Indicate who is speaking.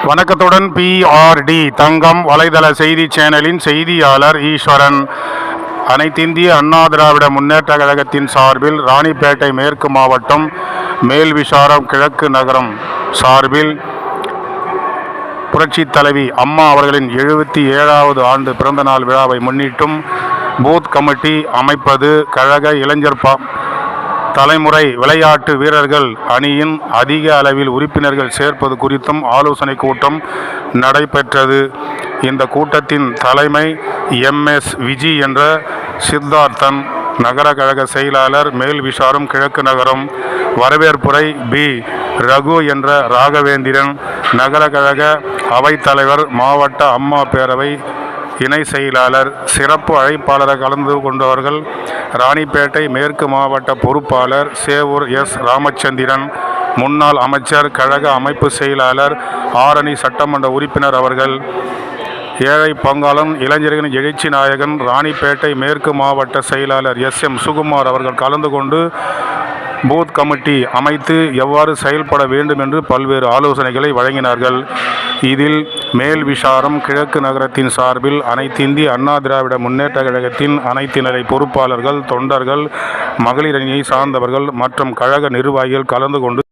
Speaker 1: வணக்கத்துடன் PRD தங்கம் வலைதள செய்தி சேனலின் செய்தியாளர் ஈஸ்வரன். அனைத்திந்திய அண்ணா திராவிட முன்னேற்ற கழகத்தின் சார்பில் ராணிப்பேட்டை மேற்கு மாவட்டம் மேல்விசாரம் கிழக்கு நகரம் சார்பில் புரட்சி தலைவி அம்மா அவர்களின் 77வது ஆண்டு பிறந்தநாள் விழாவை முன்னிட்டும் பூத் கமிட்டி அமைப்பது, கழக இளைஞர் தலைமுறை விளையாட்டு வீரர்கள் அணியின் அதிக அளவில் உறுப்பினர்கள் சேர்ப்பது குறித்தும் ஆலோசனை கூட்டம் நடைபெற்றது. இந்த கூட்டத்தின் தலைமை MS விஜி என்ற சித்தார்த்தன், நகர கழக செயலாளர் மேல்விசாரம் கிழக்கு நகரம், வரவேற்புரை B ரகு என்ற ராகவேந்திரன், நகர கழக அவைத்தலைவர், மாவட்ட அம்மா பேரவை இணை செயலாளர். சிறப்பு அழைப்பாளராக கலந்து கொண்டவர்கள் ராணிப்பேட்டை மேற்கு மாவட்ட பொறுப்பாளர் சேவூர் S ராமச்சந்திரன், முன்னாள் அமைச்சர், கழக அமைப்பு செயலாளர், ஆரணி சட்டமன்ற உறுப்பினர் அவர்கள். ஏழை பங்காளன் இளைஞர்களின் எழுச்சி நாயகன் ராணிப்பேட்டை மேற்கு மாவட்ட செயலாளர் SM சுகுமார் அவர்கள் கலந்து கொண்டு பூத் கமிட்டி அமைத்து எவ்வாறு செயல்பட வேண்டும் என்று பல்வேறு ஆலோசனைகளை வழங்கினார்கள். இதில் மேல்விசாரம் கிழக்கு நகரத்தின் சார்பில் அனைத்திந்திய அண்ணா திராவிட முன்னேற்ற கழகத்தின் அனைத்து நிலை பொறுப்பாளர்கள், தொண்டர்கள், மகளிர் அணியை சார்ந்தவர்கள் மற்றும் கழக நிர்வாகிகள் கலந்து கொண்டு